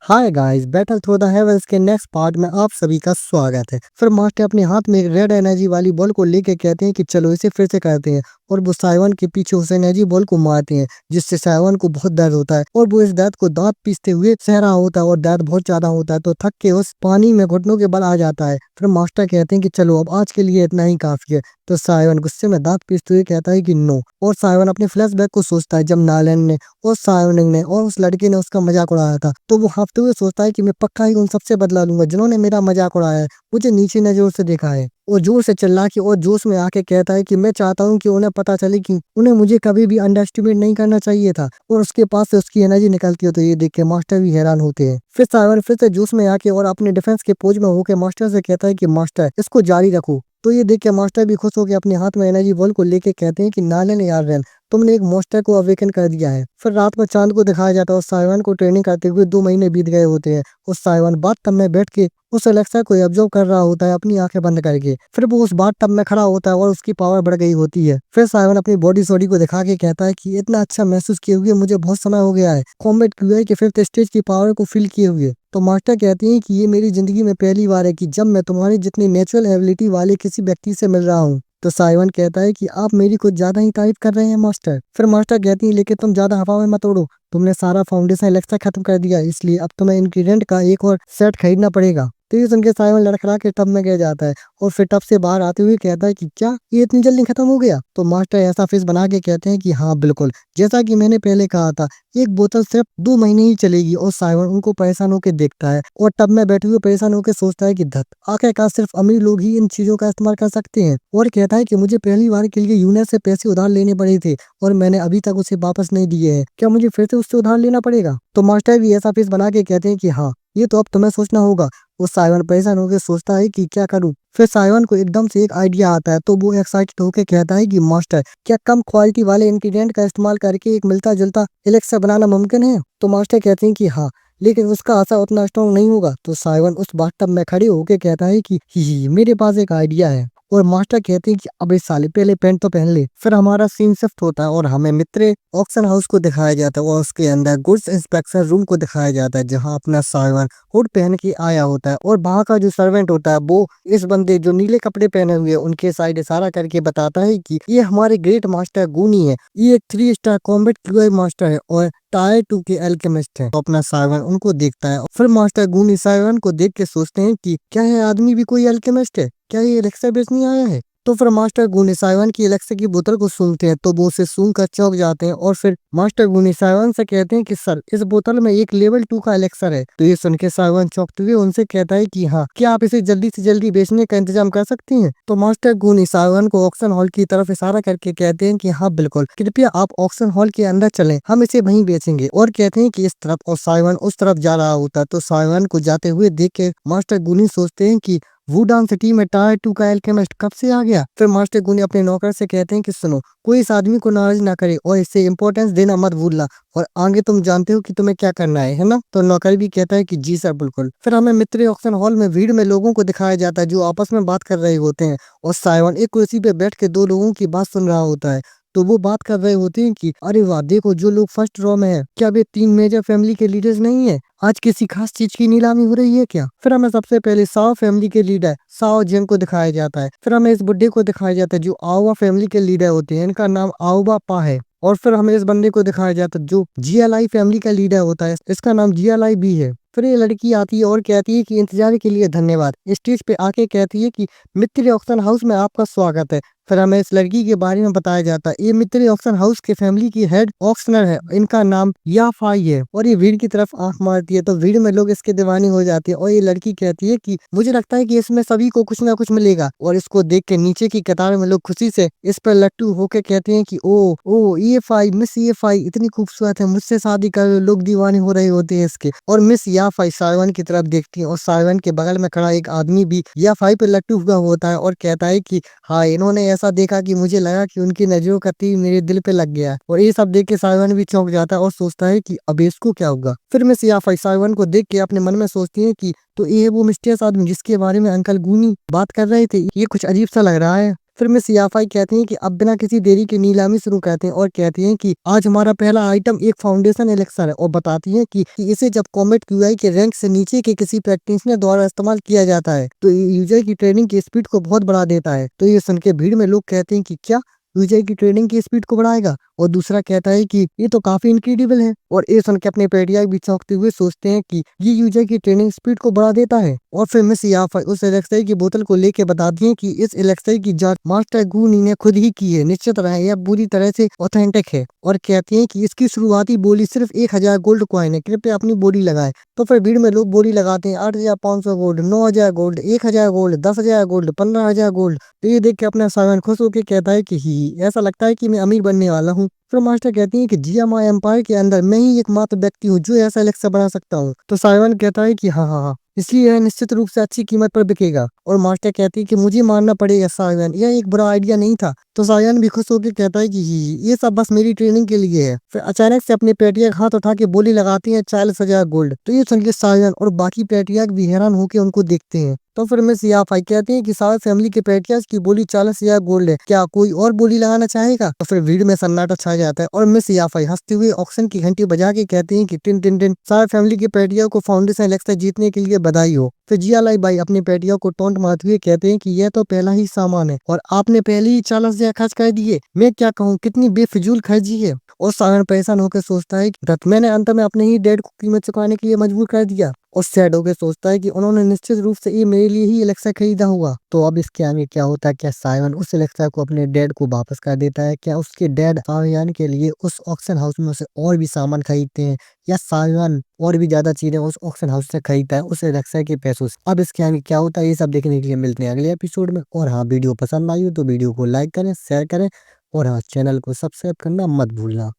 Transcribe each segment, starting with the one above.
Hi guys, battle through the heavens के next part में आप सभी का स्वागत है। फिर मास्टर अपने हाथ में रेड एनर्जी वाली बॉल को लेके कहते हैं कि चलो इसे फिर से करते हैं, और वो साइवन के पीछे उस एनर्जी बॉल को मारते हैं, जिससे साइवन को बहुत दर्द होता है और वो इस दर्द को दांत पीसते हुए सह रहा होता है और दर्द बहुत ज्यादा होता है, तो थक के उस पानी में घुटनों के बल आ जाता है। फिर मास्टर कहते हैं कि चलो अब आज के लिए इतना ही काफी है, तो साइवन गुस्से में दांत पीसते हुए कहता है कि नो। और साइवन अपने फ्लैशबैक को सोचता है जब नालन ने और साइवन ने और उस लड़के ने उसका मजाक उड़ाया था, तो वो हाँफते हुए सोचता है कि मैं पक्का ही उन सबसे बदला लूंगा जिन्होंने मेरा मजाक उड़ाया है, मुझे नीचे नजरों से देखा है। और जोर से चिल्ला के और जोश में आके कहता है कि मैं चाहता हूँ कि उन्हें पता चले कि उन्हें मुझे कभी भी अंडर एस्टिमेट नहीं करना चाहिए था, और उसके पास से उसकी एनर्जी निकलती है, तो ये देख के मास्टर भी हैरान होते हैं। फिर साइवन फिर से जोश में आके और अपने डिफेंस के पोज में होकर मास्टर से कहता है कि मास्टर इसको जारी रखो, तो ये देख के मास्टर भी खुश होकर अपने हाथ में एनर्जी बॉल को लेके कहते हैं कि नालन यार रैन, तुमने एक मॉन्स्टर को अवेकन कर दिया है। फिर रात में चांद को दिखाया जाता है और साइवन को ट्रेनिंग करते हुए 2 महीने बीत गए होते हैं। उस साइवन बाथ में बैठ के उस एलेक्सा को ऑब्जर्व कर रहा होता है अपनी आंखें बंद करके। फिर वो उस बाथ में खड़ा होता है और उसकी पावर बढ़ गई होती है। फिर साइवन अपनी बॉडी सॉडी को दिखा के कहता है कि इतना अच्छा महसूस किए हुए मुझे बहुत समय हो गया है, कॉम्बैट क्यूआई के 5th स्टेज की पावर को फील किए हुए। तो मास्टर कहते हैं कि ये मेरी जिंदगी में पहली बार है कि जब मैं तुम्हारी जितनी नेचुरल एबिलिटी वाले किसी व्यक्ति से मिल रहा हूँ। तो साइवन कहता है कि आप मेरी कुछ ज्यादा ही तारीफ कर रहे हैं मास्टर। फिर मास्टर कहती है लेकिन तुम ज्यादा हवा में मत उड़ो, तुमने सारा फाउंडेशन एलेक्सा खत्म कर दिया, इसलिए अब तुम्हें इंग्रेडिएंट का एक और सेट खरीदना पड़ेगा। तो ये सुन के साइवन लड़खड़ा के टब में गिर जाता है और फिर टब से बाहर आते हुए कहता है कि क्या ये इतनी जल्दी खत्म हो गया। तो मास्टर ऐसा फेस बना के कहते हैं कि हाँ बिल्कुल, जैसा कि मैंने पहले कहा था, एक बोतल सिर्फ 2 महीने ही चलेगी। और साइवन उनको परेशान होकर देखता है और टब में बैठे हुए परेशान होकर सोचता है कि धत, आखिरकार सिर्फ अमीर लोग ही इन चीजों का इस्तेमाल कर सकते हैं। और कहता है कि मुझे पहली बार के लिए यूनियन से पैसे उधार लेने पड़े थे और मैंने अभी तक उसे वापस नहीं दिए हैं, क्या मुझे फिर से उससे उधार लेना पड़ेगा। तो मास्टर भी ऐसा फेस बना के कहते हैं कि हाँ, ये तो अब तुम्हें सोचना होगा। वो साइवन परेशान होकर सोचता है कि क्या करूं। फिर साइवन को एकदम से एक आइडिया आता है, तो वो एक्साइटेड होकर कहता है कि मास्टर, क्या कम क्वालिटी वाले इंग्रेडिएंट का इस्तेमाल करके एक मिलता जुलता एलेक्सा बनाना मुमकिन है। तो मास्टर कहते हैं कि हाँ, लेकिन उसका असर उतना स्ट्रॉन्ग नहीं होगा। तो साइवन उस बाथटब में खड़े होकर कहता है कि ही मेरे पास एक आइडिया है। और मास्टर कहते हैं कि अबे साले पहले पेंट तो पहन ले। फिर हमारा सीन शिफ्ट होता है और हमें मित्र ऑक्शन हाउस को दिखाया जाता है और उसके अंदर गुड्स इंस्पेक्शन रूम को दिखाया जाता है, जहां अपना साइवन हुड पहन के आया होता है। और वहां का जो सर्वेंट होता है वो इस बंदे जो नीले कपड़े पहने हुए उनके साइड इशारा करके बताता है कि ये हमारे ग्रेट मास्टर गूनी है, ये एक 3 स्टार कॉम्बैट क्यूआई मास्टर है और टायर 2 के एल्केमिस्ट है। तो अपना साइवन उनको देखता है। फिर मास्टर गूनी साइवन को देख के सोचते हैं कि क्या यह आदमी भी कोई एल्केमिस्ट है, क्या ये एलेक्सा बेचने आया है। तो फिर मास्टर गूनी साइवन की एलेक्सा की बोतल को सूंघते हैं, तो वो उसे सूंघ कर चौंक जाते हैं। और फिर मास्टर गूनी साइवन से कहते हैं कि सर, इस बोतल में एक लेवल 2 का एलेक्सर है। तो ये सुन के साइवन चौंकते हुए उनसे कहता है कि हाँ, क्या आप इसे जल्दी से जल्दी बेचने का इंतजाम कर सकती हैं। तो मास्टर गूनी साइवन को ऑक्शन हॉल की तरफ इशारा करके कहते हैं कि हाँ बिल्कुल, कृपया आप ऑक्शन हॉल के अंदर चलें, हम इसे वहीं बेचेंगे। और कहते हैं कि इस तरफ, और साइवन उस तरफ जा रहा होता है। तो साइवन को जाते हुए देख के मास्टर गूनी सोचते हैं कि वुडान सिटी में टायर 2 का एल्केमिस्ट कब से आ गया। फिर मास्टर गूनी अपने नौकर से कहते हैं कि सुनो, कोई इस आदमी को नाराज ना करे और इससे इंपॉर्टेंस देना मत भूलना, और आगे तुम जानते हो कि तुम्हें क्या करना है ना। तो नौकर भी कहता है कि जी सर बिल्कुल। फिर हमें मित्र ऑक्शन हॉल में भीड़ में लोगों को दिखाया जाता है जो आपस में बात कर रहे होते हैं, और साइवन एक कुर्सी पे बैठ के 2 लोगों की बात सुन रहा होता है। तो वो बात कर रहे होते हैं कि अरे वाह, देखो जो लोग फर्स्ट रो में है, क्या वे 3 मेजर फैमिली के लीडर्स नहीं है, आज किसी खास चीज की नीलामी हो रही है क्या। फिर हमें सबसे पहले साओ फैमिली के लीडर साओ जिंग को दिखाया जाता है। फिर हमें इस बुड्ढे को दिखाया जाता है जो आओवा फैमिली के लीडर होते हैं, इनका नाम आओबा पा है। और फिर हमें इस बंदे को दिखाया जाता है जो जीएलआई फैमिली का लीडर होता है, इसका नाम जीएलआई बी है। फिर ये लड़की आती है और कहती है कि इंतजार के लिए धन्यवाद। स्टेज पे आके कहती है कि मित्र ऑक्शन हाउस में आपका स्वागत है। फिर हमें इस लड़की के बारे में बताया जाता है, ये मित्र ऑक्शन हाउस के फैमिली की हेड ऑक्शनर है, इनका नाम याफाई है। और ये भीड़ की तरफ आंख मारती है, तो भीड़ में लोग इसके दीवानी हो जाते हैं। और ये लड़की कहती है कि मुझे लगता है कि इसमें सभी को कुछ ना कुछ मिलेगा। और इसको देख के नीचे की कतार में लोग खुशी से इस पर लट्टू होके कहते हैं कि ओ ओ याफाई, मिस याफाई इतनी खूबसूरत है, मुझसे शादी कर लो। लोग दीवाने हो रहे होते हैं इसके। और मिस याफाई साइवन की तरफ देखती है, और साइवन के बगल में खड़ा एक आदमी भी याफाई पे लट्टू हुआ होता है और कहता है कि हाँ, इन्होंने ऐसा देखा कि मुझे लगा कि उनकी नजरों का तीर मेरे दिल पे लग गया। और ये सब देख के साइवन भी चौंक जाता है और सोचता है कि अब इसको क्या होगा। फिर मिस याफाई साइवन को देख के अपने मन में सोचती है कि तो ये वो मिस्टीरियस आदमी जिसके बारे में अंकल गूनी बात कर रहे थे, ये कुछ अजीब सा लग रहा है। फिर मिस याफाई कहती हैं कि अब बिना किसी देरी के नीलामी शुरू करते हैं और कहती हैं कि आज हमारा पहला आइटम एक फाउंडेशन एलेक्सर है और बताती हैं कि इसे जब कॉमेट क्यूआई के रैंक से नीचे के किसी प्रैक्टिशनर द्वारा इस्तेमाल किया जाता है तो ये यूजर की ट्रेनिंग की स्पीड को बहुत बढ़ा देता है। तो ये सुन के भीड़ में लोग कहते हैं कि क्या यूजर की ट्रेनिंग की स्पीड को बढ़ाएगा, और दूसरा कहता है कि ये तो काफी इनक्रेडिबल है। और ये सुन के अपने पेटिया भी चौंकते हुए सोचते हैं कि ये यूजर की ट्रेनिंग स्पीड को बढ़ा देता है। और फिर मिस याफा उस एलेक्साई की बोतल को लेके बताती हैं कि इस एलेक्साई की जांच मास्टर गूनी ने खुद ही की है, निश्चित रहे यह पूरी तरह से ऑथेंटिक है। और कहती हैं कि इसकी शुरुआती बोली सिर्फ 1000 गोल्ड कॉइन है, कृपया अपनी बोली लगाएं। तो फिर भीड़ में लोग बोली लगाते हैं 8500 gold, 9000 gold, 1000 gold, 10,000 gold, 15,000 gold. तो ये देख के अपना साइमन खुश होकर कहता है कि ही ऐसा लगता है कि मैं अमीर बनने वाला हूँ। फिर मास्टर कहती हैं कि जियामा एम्पायर के अंदर मैं ही एकमात्र व्यक्ति हूँ जो ऐसा एलेक्सा बना सकता हूँ। तो साइमन कहता है कि हाँ हाँ हाँ, इसलिए यह निश्चित रूप से अच्छी कीमत पर बिकेगा। और मास्टर कहती है कि मुझे मानना पड़ेगा साइमन, यह एक बुरा आइडिया नहीं था। तो साइमन भी खुश होकर कहता है कि ये सब बस मेरी ट्रेनिंग के लिए है। फिर अचानक से अपने पेटिया हाथ उठा के बोली लगाती है 40,000 गोल्ड। तो ये सुन के साइमन और बाकी पेटिया भी हैरान होकर उनको देखते हैं। तो फिर मिस याफाई कहती हैं कि सारे फैमिली के पेटियाज की बोली 40,000 गोल्ड है, क्या कोई और बोली लगाना चाहेगा। तो फिर भीड़ में सन्नाटा छा जाता है और मिस याफाई हंसते हुए ऑक्शन की घंटी बजा के कहती हैं कि टिन टिन टिन, सारे फैमिली के पेटिया को फाउंडेशन एलेक्सा जीतने के लिए बधाई हो। फिर जिया लाई बाई अपने पेटिया को टोंट मारते हुए कहते हैं कि यह तो पहला ही सामान है और आपने पहले ही 40,000 खर्च कर दिए, मैं क्या कहूँ कितनी बेफिजूल खर्ची है। और सारण परेशान होकर सोचता है कि रथ मैंने अंत में अपने ही डैड को कीमत चुकाने के लिए मजबूर कर दिया। और सैड होकर सोचता है कि उन्होंने निश्चित रूप से ये मेरे लिए ही एलेक्सा खरीदा होगा। तो अब इसके आगे क्या होता है, क्या साइमन उस एलेक्सा को अपने डैड को वापस कर देता है, क्या उसके डैड साइमन के लिए उस ऑक्शन हाउस में से और भी सामान खरीदते हैं, या साइमन और भी ज्यादा चीजें उस ऑक्शन हाउस से खरीदता है उस एलेक्सा के पैसों से। अब इसके आगे क्या होता है ये सब देखने के लिए मिलते हैं अगले एपिसोड में। और हाँ, वीडियो पसंद आई हो तो वीडियो को लाइक करें, शेयर करें, और हाँ, चैनल को सब्सक्राइब करना मत भूलना।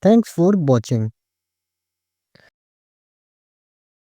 Thanks for watching.